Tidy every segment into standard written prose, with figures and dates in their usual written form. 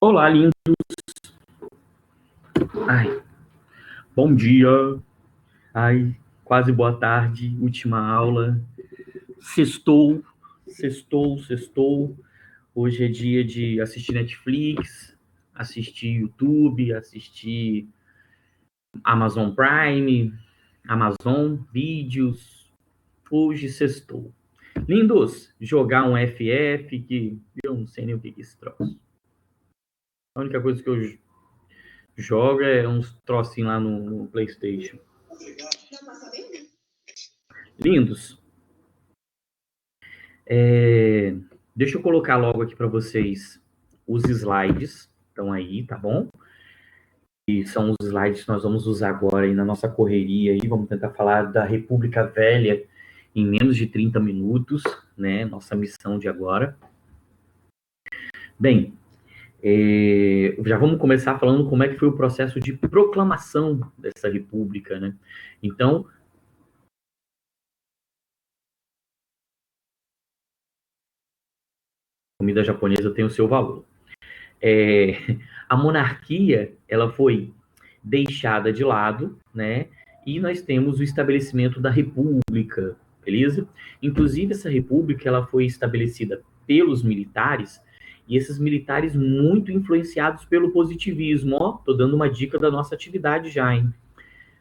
Olá, lindos. Ai, bom dia. Ai, quase boa tarde. Última aula. Sextou, sextou, sextou. Hoje é dia de assistir Netflix, assistir YouTube, assistir Amazon Prime, Amazon Vídeos. Hoje sextou. Lindos, jogar um FF, que eu não sei nem o que é esse troço. A única coisa que eu jogo é uns trocinhos lá no PlayStation. Lindos. Deixa eu colocar logo aqui para vocês os slides. Estão aí, tá bom? E são os slides que nós vamos usar agora aí na nossa correria. Aí. Vamos tentar falar da República Velha em menos de 30 minutos, né? Nossa missão de agora. Bem, já vamos começar falando como é que foi o processo de proclamação dessa república, né? Então, comida japonesa tem o seu valor. A monarquia, ela foi deixada de lado, né? E nós temos o estabelecimento da república, beleza? Inclusive, essa república, ela foi estabelecida pelos militares, e esses militares muito influenciados pelo positivismo. Ó, tô dando uma dica da nossa atividade já, hein?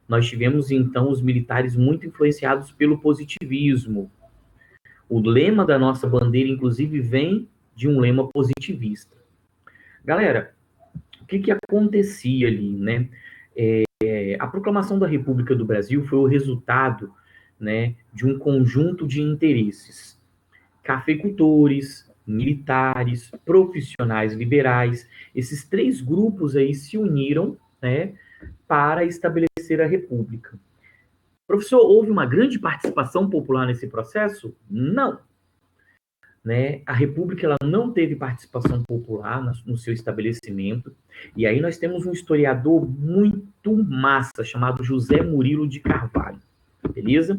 Nós tivemos, então, os militares muito influenciados pelo positivismo. O lema da nossa bandeira, inclusive, vem de um lema positivista. Galera, o que acontecia ali, né? A proclamação da República do Brasil foi o resultado, né, de um conjunto de interesses. Cafeicultores, militares, profissionais liberais, esses três grupos aí se uniram, né, para estabelecer a República. Professor, houve uma grande participação popular nesse processo? Não. Né? A República ela não teve participação popular no seu estabelecimento, e aí nós temos um historiador muito massa, chamado José Murilo de Carvalho, beleza?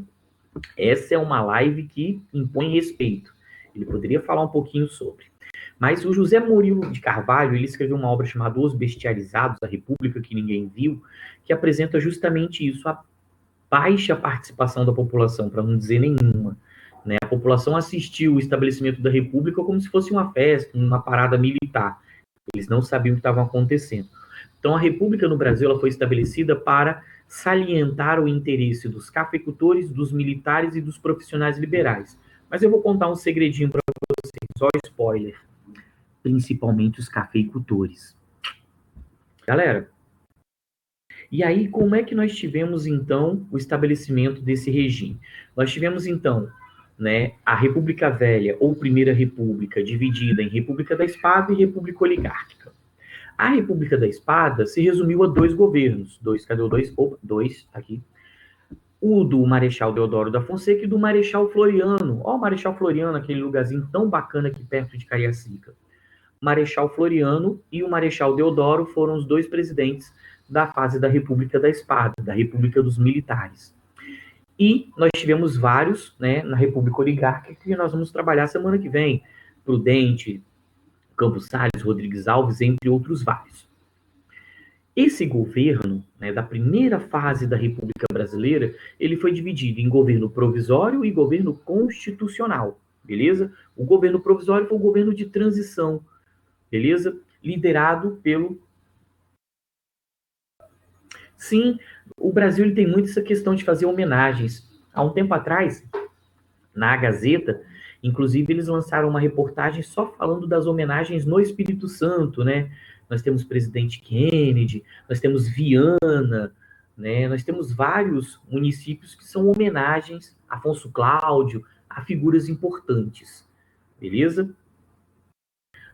Essa é uma live que impõe respeito, ele poderia falar um pouquinho sobre. Mas o José Murilo de Carvalho, ele escreveu uma obra chamada Os Bestializados, a República que Ninguém Viu, que apresenta justamente isso, a baixa participação da população, para não dizer nenhuma. Né? A população assistiu o estabelecimento da República como se fosse uma festa, uma parada militar. Eles não sabiam o que estava acontecendo. Então, a República no Brasil ela foi estabelecida para salientar o interesse dos cafeicultores, dos militares e dos profissionais liberais. Mas eu vou contar um segredinho para vocês, só spoiler. Principalmente os cafeicultores. Galera, e aí como é que nós tivemos, então, o estabelecimento desse regime? Nós tivemos, então, né, a República Velha, ou Primeira República, dividida em República da Espada e República Oligárquica. A República da Espada se resumiu a dois governos. Cadê o dois? Opa, dois, aqui. O do Marechal Deodoro da Fonseca e do Marechal Floriano. Ó, o Marechal Floriano, aquele lugarzinho tão bacana aqui perto de Cariacica. Marechal Floriano e o Marechal Deodoro foram os dois presidentes da fase da República da Espada, da República dos Militares. E nós tivemos vários, né, na República Oligárquica, que nós vamos trabalhar semana que vem. Prudente, Campos Salles, Rodrigues Alves, entre outros vários. Esse governo, né, da primeira fase da República Brasileira, ele foi dividido em governo provisório e governo constitucional, beleza? O governo provisório foi o governo de transição, beleza? Liderado pelo... Sim, o Brasil ele tem muito essa questão de fazer homenagens. Há um tempo atrás, na Gazeta, inclusive eles lançaram uma reportagem só falando das homenagens no Espírito Santo, né? Nós temos presidente Kennedy, nós temos Viana, né? Nós temos vários municípios que são homenagens a Afonso Cláudio, a figuras importantes, beleza?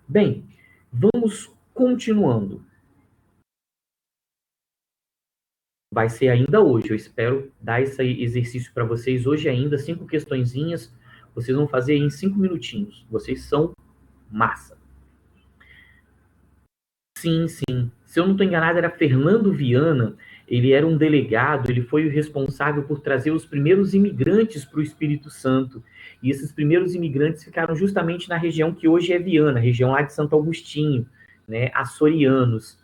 Bem, vamos continuando. Vai ser ainda hoje. Eu espero dar esse exercício para vocês hoje ainda, 5 questõezinhas. Vocês vão fazer em 5 minutinhos. Vocês são massa. Sim, sim. Se eu não estou enganado, era Fernando Viana. Ele era um delegado, ele foi o responsável por trazer os primeiros imigrantes para o Espírito Santo. E esses primeiros imigrantes ficaram justamente na região que hoje é Viana, região lá de Santo Agostinho, né, açorianos.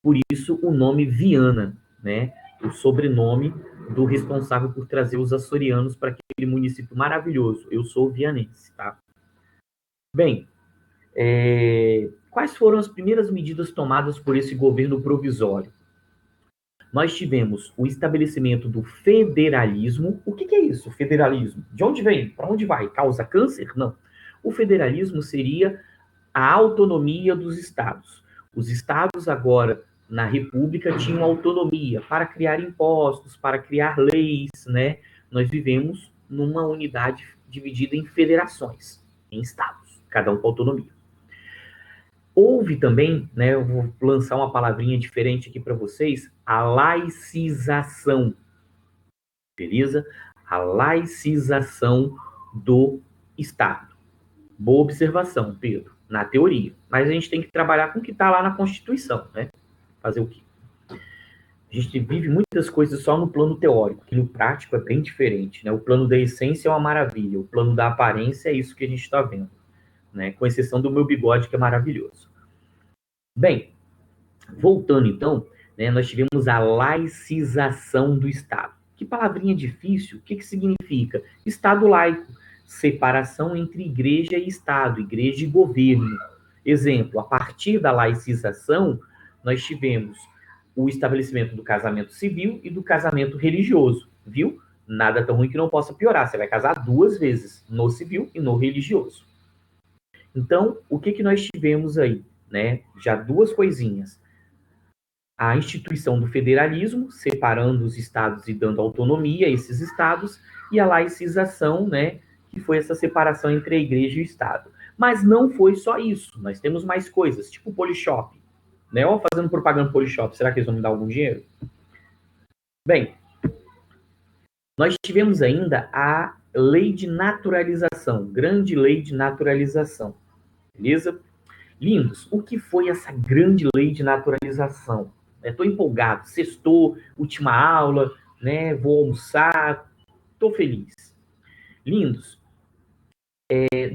Por isso o nome Viana, né, o sobrenome do responsável por trazer os açorianos para aquele município maravilhoso. Eu sou vianense, tá? Bem, quais foram as primeiras medidas tomadas por esse governo provisório? Nós tivemos o estabelecimento do federalismo. O que é isso, federalismo? De onde vem? Para onde vai? Causa câncer? Não. O federalismo seria a autonomia dos estados. Os estados agora, na República, tinham autonomia para criar impostos, para criar leis, né? Nós vivemos numa unidade dividida em federações, em estados, cada um com autonomia. Houve também, né, eu vou lançar uma palavrinha diferente aqui para vocês, a laicização, beleza? A laicização do Estado. Boa observação, Pedro, na teoria. Mas a gente tem que trabalhar com o que está lá na Constituição, né? Fazer o quê? A gente vive muitas coisas só no plano teórico, que no prático é bem diferente, né? O plano da essência é uma maravilha, o plano da aparência é isso que a gente está vendo, né? Com exceção do meu bigode, que é maravilhoso. Bem, voltando então, né, nós tivemos a laicização do Estado. Que palavrinha difícil, o que significa? Estado laico, separação entre igreja e Estado, igreja e governo. Exemplo, a partir da laicização, nós tivemos o estabelecimento do casamento civil e do casamento religioso, viu? Nada tão ruim que não possa piorar, você vai casar 2 vezes, no civil e no religioso. Então, o que nós tivemos aí, né? Já 2 coisinhas. A instituição do federalismo, separando os estados e dando autonomia a esses estados, e a laicização, né, que foi essa separação entre a igreja e o Estado. Mas não foi só isso, nós temos mais coisas, tipo o Polishop, né, ó, fazendo propaganda do Polishop, será que eles vão me dar algum dinheiro? Bem, nós tivemos ainda a lei de naturalização, grande lei de naturalização, beleza? Lindos, o que foi essa grande lei de naturalização? Estou empolgado, sextou, última aula, né? Vou almoçar, estou feliz. Lindos,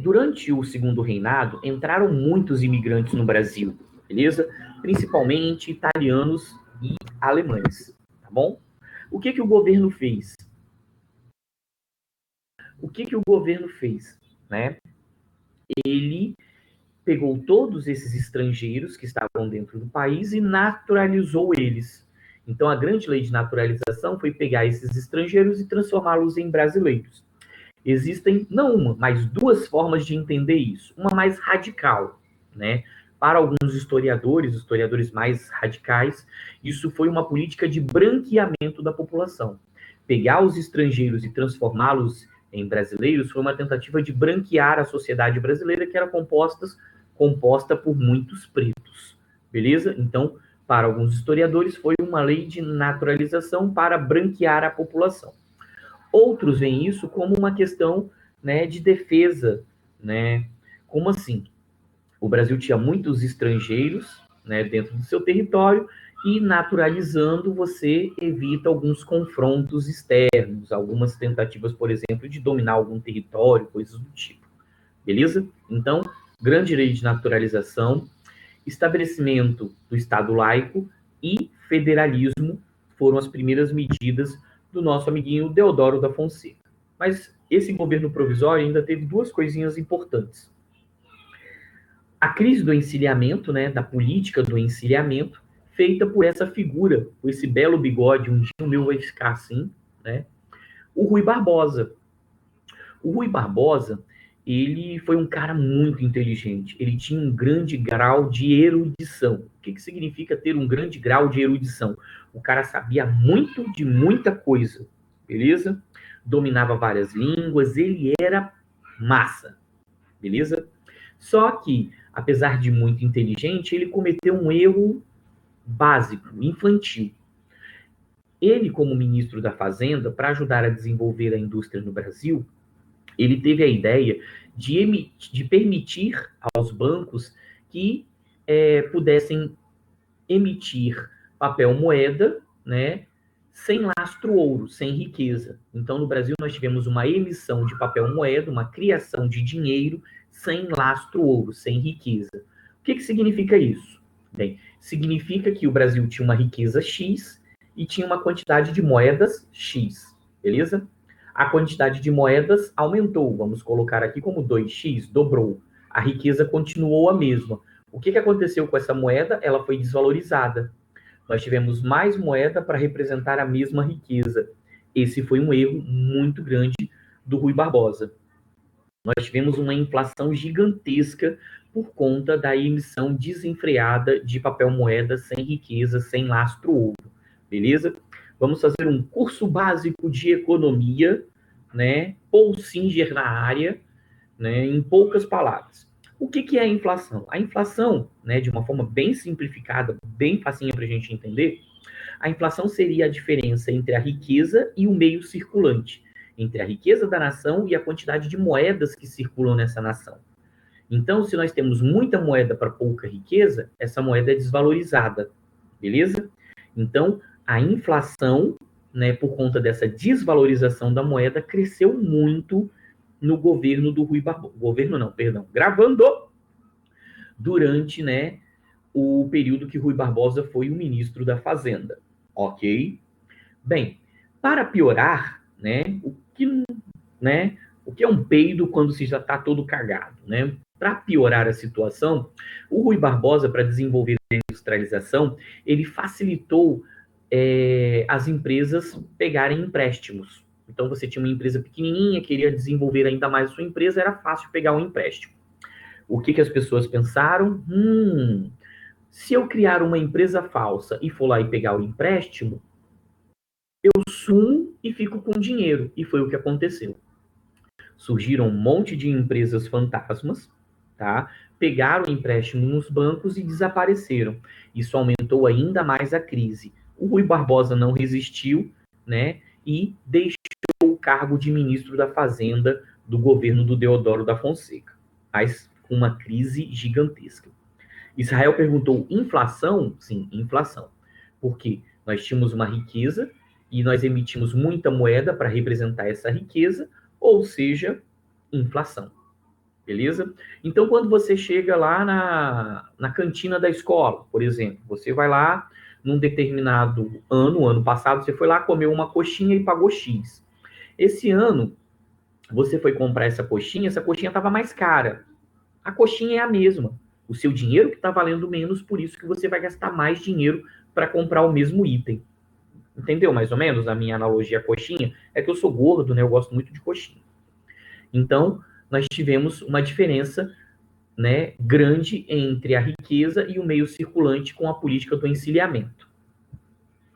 durante o segundo reinado, entraram muitos imigrantes no Brasil, beleza? Principalmente italianos e alemães, tá bom? O que o governo fez? O que o governo fez, né? Ele pegou todos esses estrangeiros que estavam dentro do país e naturalizou eles. Então, a grande lei de naturalização foi pegar esses estrangeiros e transformá-los em brasileiros. Existem, não uma, mas 2 formas de entender isso. Uma mais radical, né? Para alguns historiadores mais radicais, isso foi uma política de branqueamento da população. Pegar os estrangeiros e transformá-los em brasileiros foi uma tentativa de branquear a sociedade brasileira, que era composta por muitos pretos, beleza? Então, para alguns historiadores, foi uma lei de naturalização para branquear a população. Outros veem isso como uma questão, né, de defesa, né? Como assim? O Brasil tinha muitos estrangeiros, né, dentro do seu território e naturalizando você evita alguns confrontos externos, algumas tentativas, por exemplo, de dominar algum território, coisas do tipo. Beleza? Então, grande lei de naturalização, estabelecimento do Estado laico e federalismo foram as primeiras medidas do nosso amiguinho Deodoro da Fonseca. Mas esse governo provisório ainda teve 2 coisinhas importantes. A crise do encilhamento, né, da política do encilhamento, feita por essa figura, com esse belo bigode, um dia o meu vai ficar assim, né? O Rui Barbosa. O Rui Barbosa, ele foi um cara muito inteligente. Ele tinha um grande grau de erudição. O que significa ter um grande grau de erudição? O cara sabia muito de muita coisa, beleza? Dominava várias línguas, ele era massa, beleza? Só que, apesar de muito inteligente, ele cometeu um erro básico, infantil. Ele, como ministro da Fazenda, para ajudar a desenvolver a indústria no Brasil, ele teve a ideia de permitir aos bancos que pudessem emitir papel moeda, né, sem lastro ouro, sem riqueza. Então, no Brasil, nós tivemos uma emissão de papel moeda, uma criação de dinheiro sem lastro ouro, sem riqueza. O que significa isso? Bem, significa que o Brasil tinha uma riqueza X e tinha uma quantidade de moedas X, beleza? A quantidade de moedas aumentou, vamos colocar aqui como 2x, dobrou. A riqueza continuou a mesma. O que aconteceu com essa moeda? Ela foi desvalorizada. Nós tivemos mais moeda para representar a mesma riqueza. Esse foi um erro muito grande do Rui Barbosa. Nós tivemos uma inflação gigantesca por conta da emissão desenfreada de papel moeda sem riqueza, sem lastro ouro. Beleza? Vamos fazer um curso básico de economia, né? Paul Singer na área, né? Em poucas palavras. O que é a inflação? A inflação, né, de uma forma bem simplificada, bem facinha para a gente entender, a inflação seria a diferença entre a riqueza e o meio circulante, entre a riqueza da nação e a quantidade de moedas que circulam nessa nação. Então, se nós temos muita moeda para pouca riqueza, essa moeda é desvalorizada, beleza? Então, a inflação, né, por conta dessa desvalorização da moeda, cresceu muito no governo do Rui Barbosa. Governo não, perdão. Gravando durante, né, o período que Rui Barbosa foi o ministro da Fazenda. Ok? Bem, para piorar, o que é um peido quando se já está todo cagado, né? Para piorar a situação, o Rui Barbosa, para desenvolver a industrialização, ele facilitou as empresas pegarem empréstimos. Então, você tinha uma empresa pequenininha, queria desenvolver ainda mais a sua empresa, era fácil pegar um empréstimo. O que as pessoas pensaram? Se eu criar uma empresa falsa e for lá e pegar o empréstimo, eu sumo e fico com dinheiro. E foi o que aconteceu. Surgiram um monte de empresas fantasmas, tá? Pegaram empréstimo nos bancos e desapareceram. Isso aumentou ainda mais a crise. O Rui Barbosa não resistiu, né? E deixou o cargo de ministro da Fazenda do governo do Deodoro da Fonseca. Mas com uma crise gigantesca. Israel perguntou: inflação? Sim, inflação. Porque nós tínhamos uma riqueza e nós emitimos muita moeda para representar essa riqueza, ou seja, inflação. Beleza? Então, quando você chega lá na cantina da escola, por exemplo, você vai lá num determinado ano passado, você foi lá comer uma coxinha e pagou X. Esse ano, você foi comprar essa coxinha estava mais cara. A coxinha é a mesma. O seu dinheiro que está valendo menos, por isso que você vai gastar mais dinheiro para comprar o mesmo item. Entendeu mais ou menos a minha analogia à coxinha? É que eu sou gordo, né? Eu gosto muito de coxinha. Então, nós tivemos uma diferença, né, grande entre a riqueza e o meio circulante com a política do encilhamento.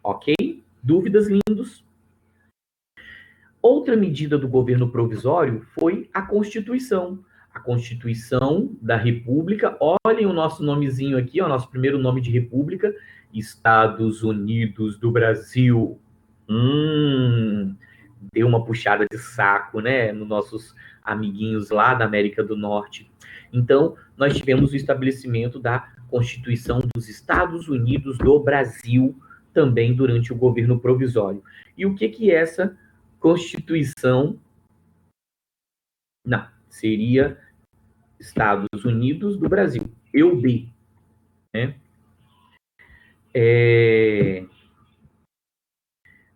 Ok? Dúvidas, lindos? Outra medida do governo provisório foi a Constituição. A Constituição da República, olhem o nosso nomezinho aqui, o nosso primeiro nome de República, Estados Unidos do Brasil. Deu uma puxada de saco, né, nos nossos amiguinhos lá da América do Norte. Então, nós tivemos o estabelecimento da Constituição dos Estados Unidos do Brasil, também durante o governo provisório. E o que essa Constituição... Não, seria Estados Unidos do Brasil. EUB, né?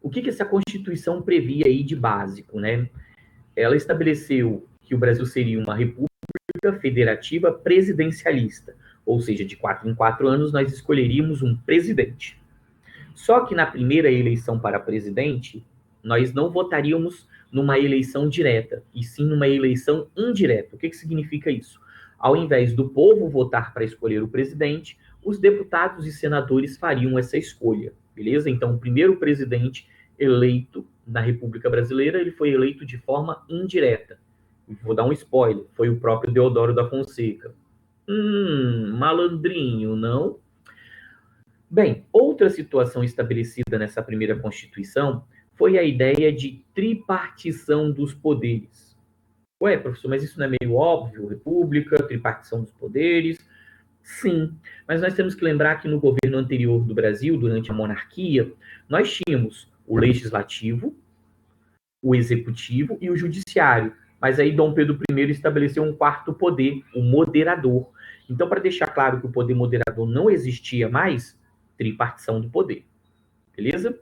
O que essa Constituição previa aí de básico, né? Ela estabeleceu que o Brasil seria uma república federativa presidencialista, ou seja, de 4 em 4 anos nós escolheríamos um presidente. Só que na primeira eleição para presidente, nós não votaríamos numa eleição direta, e sim numa eleição indireta. O que significa isso? Ao invés do povo votar para escolher o presidente, os deputados e senadores fariam essa escolha, beleza? Então, o primeiro presidente eleito na República Brasileira, ele foi eleito de forma indireta. Vou dar um spoiler, foi o próprio Deodoro da Fonseca. Malandrinho, não? Bem, outra situação estabelecida nessa primeira Constituição foi a ideia de tripartição dos poderes. Ué, professor, mas isso não é meio óbvio? República, tripartição dos poderes. Sim, mas nós temos que lembrar que no governo anterior do Brasil, durante a monarquia, nós tínhamos o legislativo, o executivo e o judiciário. Mas aí Dom Pedro I estabeleceu um quarto poder, o moderador. Então, para deixar claro que o poder moderador não existia mais, tripartição do poder. Beleza?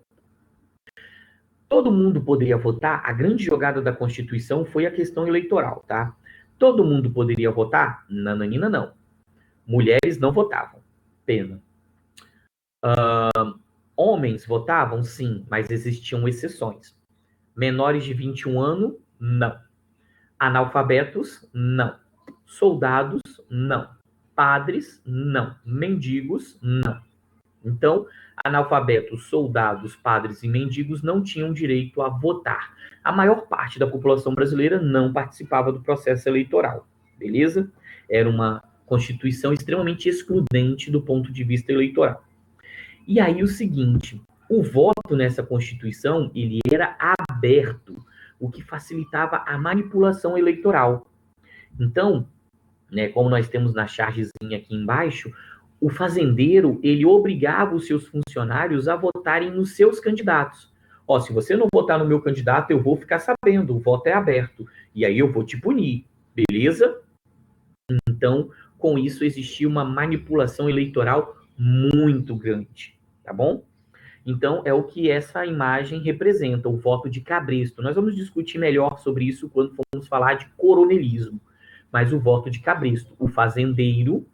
Todo mundo poderia votar. A grande jogada da Constituição foi a questão eleitoral, tá? Todo mundo poderia votar? Nananina, não. Mulheres não votavam. Pena. Homens votavam? Sim, mas existiam exceções. Menores de 21 anos? Não. Analfabetos? Não. Soldados? Não. Padres? Não. Mendigos? Não. Então, analfabetos, soldados, padres e mendigos não tinham direito a votar. A maior parte da população brasileira não participava do processo eleitoral, beleza? Era uma constituição extremamente excludente do ponto de vista eleitoral. E aí o seguinte, o voto nessa constituição, ele era aberto, o que facilitava a manipulação eleitoral. Então, né, como nós temos na chargezinha aqui embaixo, o fazendeiro, ele obrigava os seus funcionários a votarem nos seus candidatos. Ó, se você não votar no meu candidato, eu vou ficar sabendo, o voto é aberto, e aí eu vou te punir, beleza? Então, com isso, existia uma manipulação eleitoral muito grande, tá bom? Então, é o que essa imagem representa, o voto de cabresto. Nós vamos discutir melhor sobre isso quando formos falar de coronelismo. Mas o voto de cabresto, o fazendeiro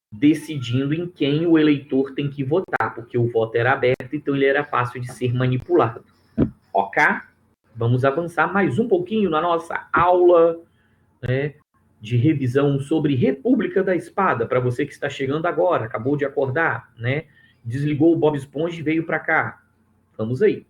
decidindo em quem o eleitor tem que votar, porque o voto era aberto, então ele era fácil de ser manipulado. Ok? Vamos avançar mais um pouquinho na nossa aula, né, de revisão sobre República da Espada, para você que está chegando agora, acabou de acordar, né? Desligou o Bob Esponja e veio para cá. Vamos aí.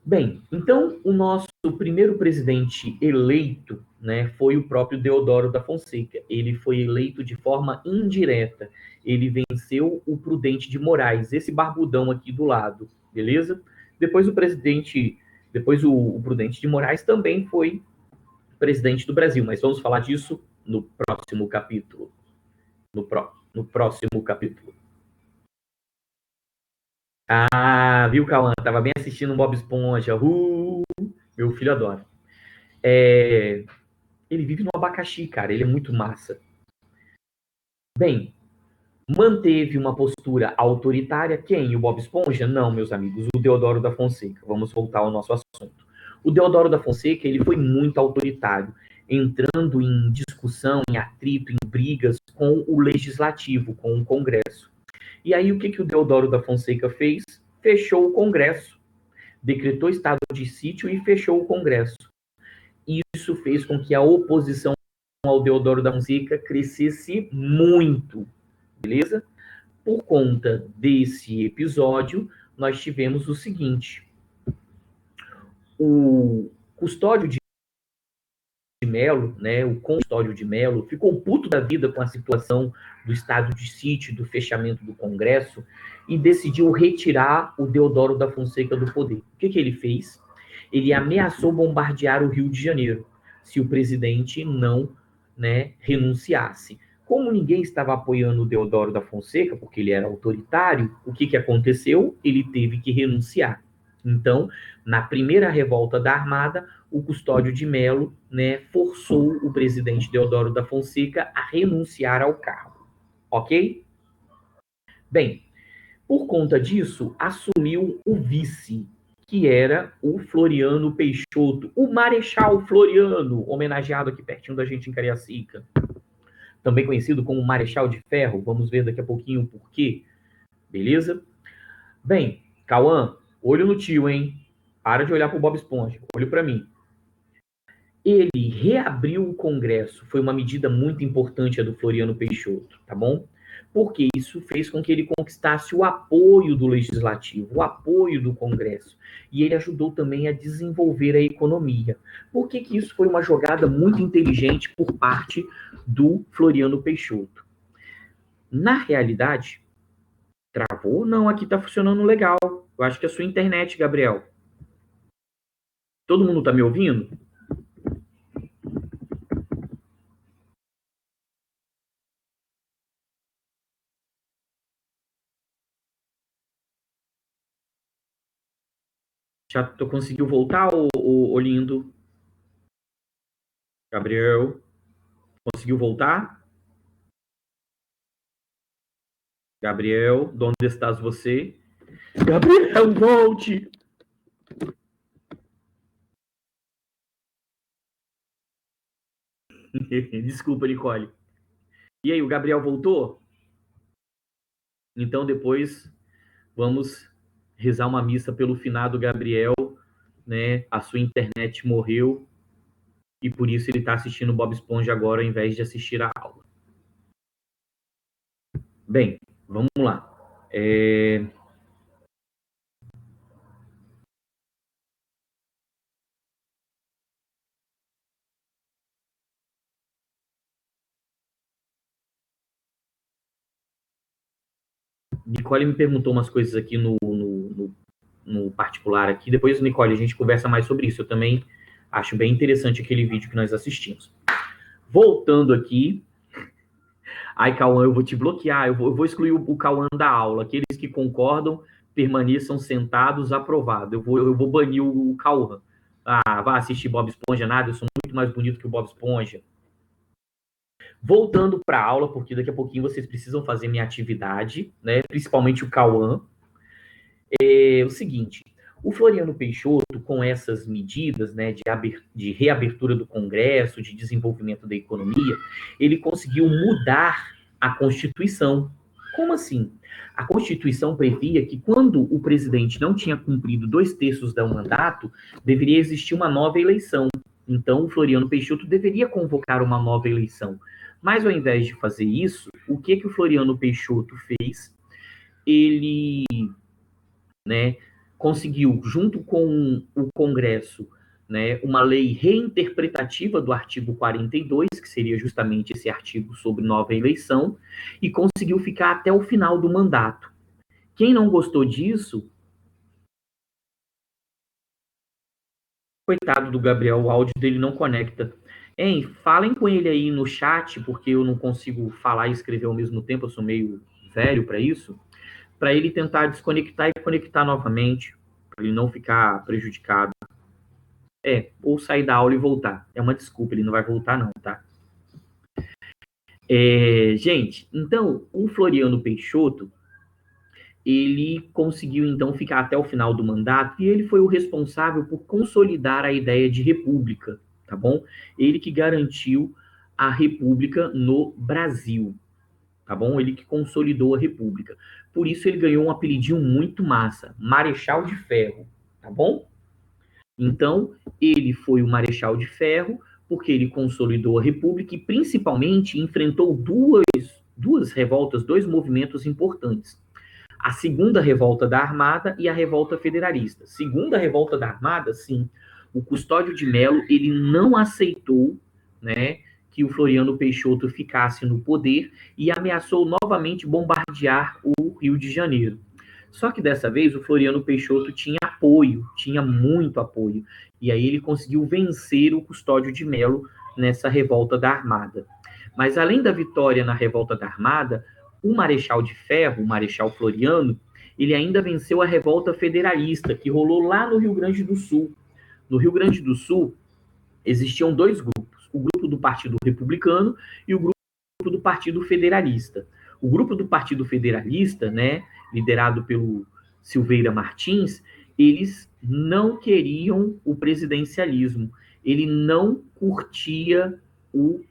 Bem, então o nosso primeiro presidente eleito, né, foi o próprio Deodoro da Fonseca. Ele foi eleito de forma indireta. Ele venceu o Prudente de Moraes, esse barbudão aqui do lado, beleza? Depois o Prudente de Moraes também foi presidente do Brasil, mas vamos falar disso no próximo capítulo. No próximo capítulo. Ah, viu, Cauã? Tava bem assistindo o Bob Esponja. Meu filho adora. Ele vive no abacaxi, cara. Ele é muito massa. Bem, manteve uma postura autoritária quem? O Bob Esponja? Não, meus amigos. O Deodoro da Fonseca. Vamos voltar ao nosso assunto. O Deodoro da Fonseca, ele foi muito autoritário, entrando em discussão, em atrito, em brigas com o legislativo, com o Congresso. E aí, o que o Deodoro da Fonseca fez? Fechou o Congresso. Decretou estado de sítio e fechou o Congresso. Isso fez com que a oposição ao Deodoro da Fonseca crescesse muito, beleza? Por conta desse episódio, nós tivemos o seguinte: o Custódio de Melo, né, o Custódio de Melo, ficou puto da vida com a situação do estado de sítio, do fechamento do Congresso, e decidiu retirar o Deodoro da Fonseca do poder. O que ele fez? Ele ameaçou bombardear o Rio de Janeiro, se o presidente não, né, renunciasse. Como ninguém estava apoiando o Deodoro da Fonseca, porque ele era autoritário, o que aconteceu? Ele teve que renunciar. Então, na primeira revolta da Armada, o Custódio de Melo, né, forçou o presidente Deodoro da Fonseca a renunciar ao cargo. Ok? Bem, por conta disso, assumiu o vice, que era o Floriano Peixoto, o Marechal Floriano, homenageado aqui pertinho da gente em Cariacica. Também conhecido como Marechal de Ferro, vamos ver daqui a pouquinho o porquê. Beleza? Bem, Cauã, olho no tio, hein? Para de olhar pro Bob Esponja, olho para mim. Ele reabriu o Congresso, foi uma medida muito importante a do Floriano Peixoto, tá bom? Porque isso fez com que ele conquistasse o apoio do Legislativo, o apoio do Congresso. E ele ajudou também a desenvolver a economia. Por que isso foi uma jogada muito inteligente por parte do Floriano Peixoto? Na realidade, travou? Não, aqui tá funcionando legal. Eu acho que é a sua internet, Gabriel. Todo mundo tá me ouvindo? Já conseguiu voltar, ô lindo? Gabriel, conseguiu voltar? Gabriel, onde estás você? Gabriel, volte! Desculpa, Nicole. E aí, o Gabriel voltou? Então depois vamos rezar uma missa pelo finado Gabriel, né? A sua internet morreu e por isso ele está assistindo Bob Esponja agora ao invés de assistir a aula. Bem, vamos lá. Nicole me perguntou umas coisas aqui no particular aqui. Depois, Nicole, a gente conversa mais sobre isso. Eu também acho bem interessante aquele vídeo que nós assistimos. Voltando aqui. Ai, Cauã, eu vou te bloquear. Eu vou excluir o Cauã da aula. Aqueles que concordam permaneçam sentados, aprovado. Eu vou banir o Cauã. Ah, vá assistir Bob Esponja, nada. Eu sou muito mais bonito que o Bob Esponja. Voltando para a aula, porque daqui a pouquinho vocês precisam fazer minha atividade, né? Principalmente o Cauã. É o seguinte, o Floriano Peixoto, com essas medidas, né, de reabertura do Congresso, de desenvolvimento da economia, ele conseguiu mudar a Constituição. Como assim? A Constituição previa que quando o presidente não tinha cumprido 2/3 do mandato, deveria existir uma nova eleição. Então, o Floriano Peixoto deveria convocar uma nova eleição. Mas, ao invés de fazer isso, o que o Floriano Peixoto fez? Ele, né, conseguiu, junto com o Congresso, né, uma lei reinterpretativa do artigo 42, que seria justamente esse artigo sobre nova eleição, e conseguiu ficar até o final do mandato. Quem não gostou disso, coitado do Gabriel, o áudio dele não conecta. Hein, falem com ele aí no chat, porque eu não consigo falar e escrever ao mesmo tempo, eu sou meio velho para isso, para ele tentar desconectar e conectar novamente, para ele não ficar prejudicado. Ou sair da aula e voltar. É uma desculpa, ele não vai voltar não, tá? Gente, então, o Floriano Peixoto, ele conseguiu, então, ficar até o final do mandato e ele foi o responsável por consolidar a ideia de república, tá bom? Ele que garantiu a república no Brasil, tá bom? Ele que consolidou a república. Por isso ele ganhou um apelidinho muito massa, Marechal de Ferro, tá bom? Então, ele foi o Marechal de Ferro, porque ele consolidou a República e, principalmente, enfrentou duas revoltas, dois movimentos importantes. A segunda revolta da Armada e a revolta federalista. Segunda revolta da Armada, sim, o Custódio de Mello, ele não aceitou, né, que o Floriano Peixoto ficasse no poder e ameaçou novamente bombardear o Rio de Janeiro. Só que dessa vez o Floriano Peixoto tinha apoio, tinha muito apoio. E aí ele conseguiu vencer o Custódio de Mello nessa revolta da Armada. Mas além da vitória na revolta da Armada, o Marechal de Ferro, o Marechal Floriano, ele ainda venceu a revolta federalista, que rolou lá no Rio Grande do Sul. No Rio Grande do Sul, existiam dois grupos: o grupo do Partido Republicano e o grupo do Partido Federalista. O grupo do Partido Federalista, né, liderado pelo Silveira Martins, eles não queriam o presidencialismo. Ele não curtia o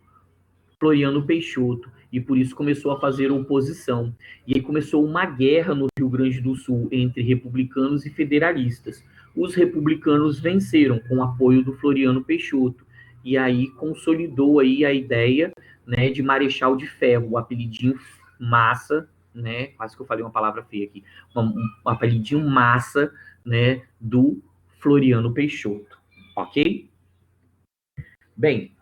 Floriano Peixoto e por isso começou a fazer oposição. E aí começou uma guerra no Rio Grande do Sul entre republicanos e federalistas. Os republicanos venceram com o apoio do Floriano Peixoto e aí consolidou aí a ideia, né, de Marechal de Ferro, o apelidinho massa, né, quase que eu falei uma palavra feia aqui, um apelidinho massa, né, do Floriano Peixoto, ok? Bem,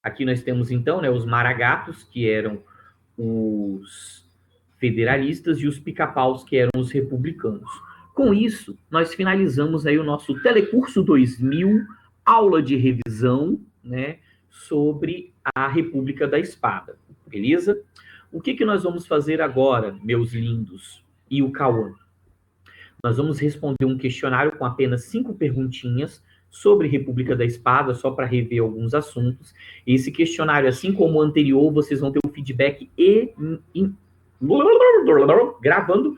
aqui nós temos então, né, os maragatos, que eram os federalistas, e os pica-paus, que eram os republicanos. Com isso, nós finalizamos aí o nosso Telecurso 2000, aula de revisão, né, sobre a República da Espada, beleza? O que nós vamos fazer agora, meus lindos, e o Cauã? Nós vamos responder um questionário com apenas 5 perguntinhas sobre República da Espada, só para rever alguns assuntos. Esse questionário, assim como o anterior, vocês vão ter o feedback gravando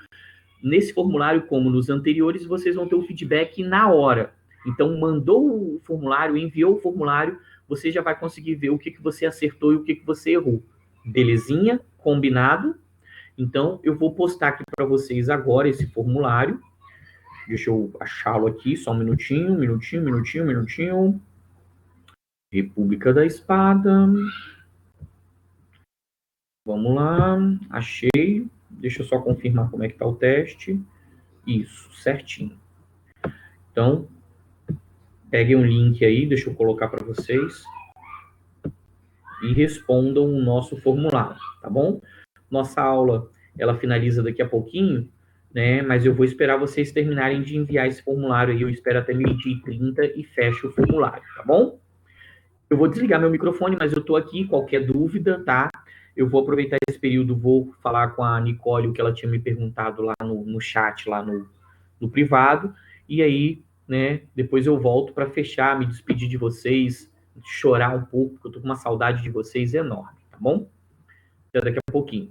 nesse formulário, como nos anteriores, vocês vão ter o feedback na hora. Então, mandou o formulário, enviou o formulário, você já vai conseguir ver o que, que você acertou e o que, que você errou. Belezinha? Combinado? Então, eu vou postar aqui para vocês agora esse formulário. Deixa eu achá-lo aqui, só um minutinho, minutinho, minutinho, minutinho. República da Espada. Vamos lá, achei. Deixa eu só confirmar como é que tá o teste. Isso, certinho. Então, peguem um link aí, deixa eu colocar para vocês. E respondam o nosso formulário, tá bom? Nossa aula, ela finaliza daqui a pouquinho, né? Mas eu vou esperar vocês terminarem de enviar esse formulário aí. Eu espero até 12h30 e fecho o formulário, tá bom? Eu vou desligar meu microfone, mas eu tô aqui, qualquer dúvida, tá? Eu vou aproveitar esse período, vou falar com a Nicole o que ela tinha me perguntado lá no chat, lá no privado, e aí, né, depois eu volto para fechar, me despedir de vocês, chorar um pouco, porque eu tô com uma saudade de vocês enorme, tá bom? Até daqui a pouquinho.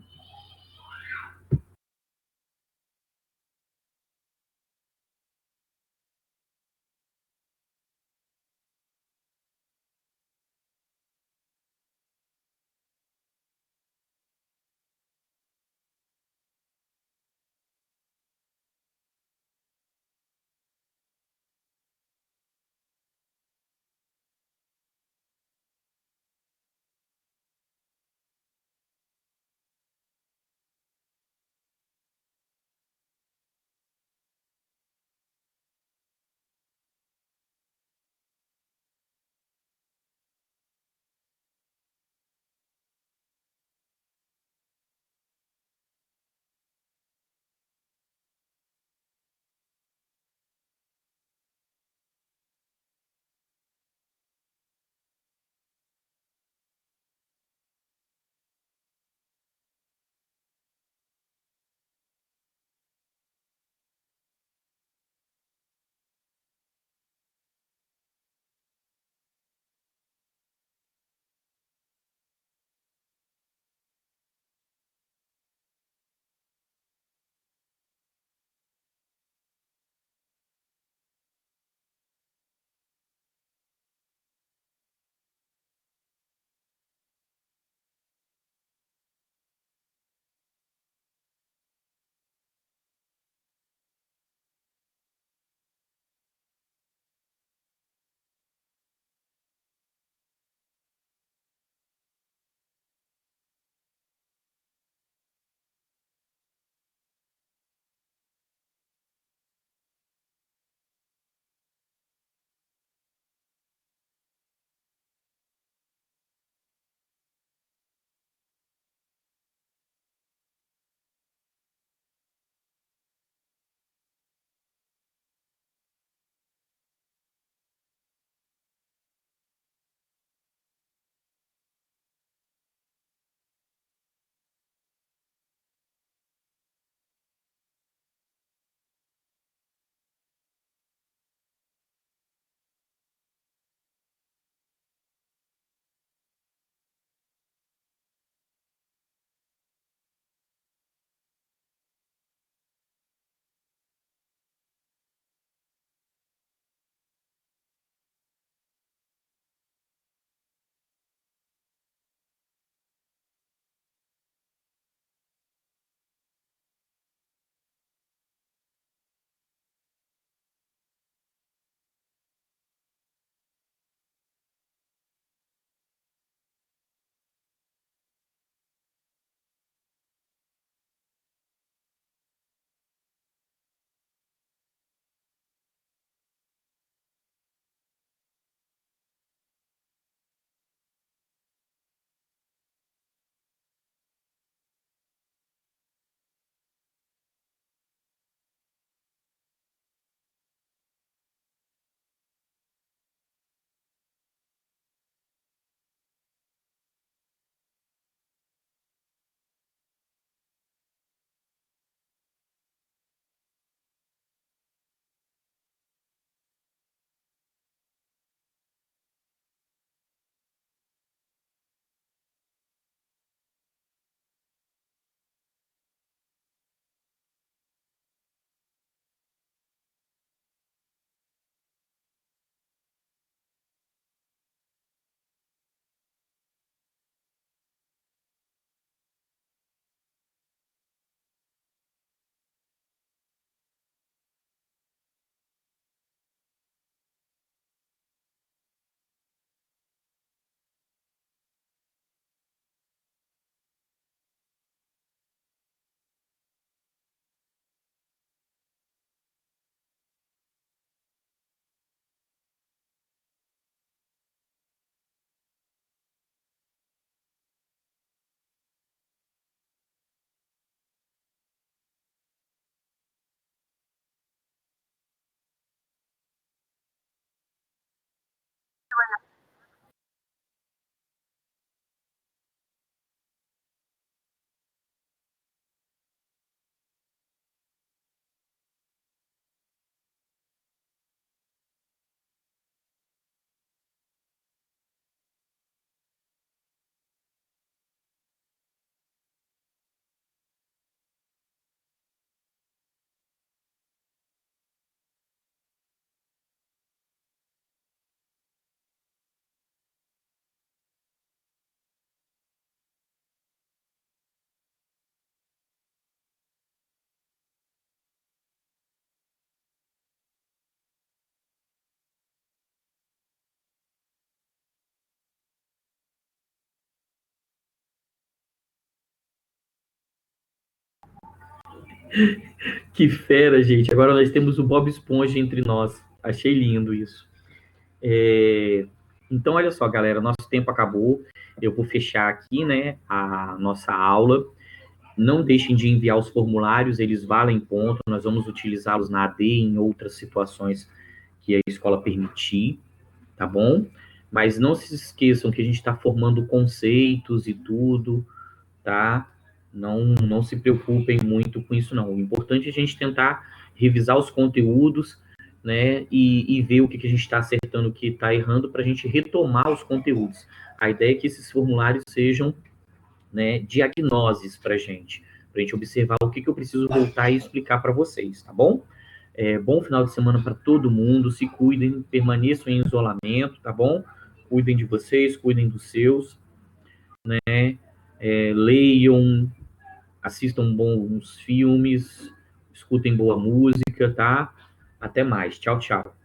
Que fera, gente. Agora nós temos o Bob Esponja entre nós. Achei lindo isso. Então, olha só, galera, nosso tempo acabou. Eu vou fechar aqui, né, a nossa aula. Não deixem de enviar os formulários, eles valem ponto. Nós vamos utilizá-los na AD e em outras situações que a escola permitir, tá bom? Mas não se esqueçam que a gente está formando conceitos e tudo, tá? Não se preocupem muito com isso, não. O importante é a gente tentar revisar os conteúdos, né, e ver o que a gente está acertando, o que está errando, para a gente retomar os conteúdos. A ideia é que esses formulários sejam, né, diagnoses para a gente observar o que eu preciso voltar e explicar para vocês, tá bom? Bom final de semana para todo mundo, se cuidem, permaneçam em isolamento, tá bom? Cuidem de vocês, cuidem dos seus, leiam, assistam bons filmes, escutem boa música, tá? Até mais. Tchau, tchau.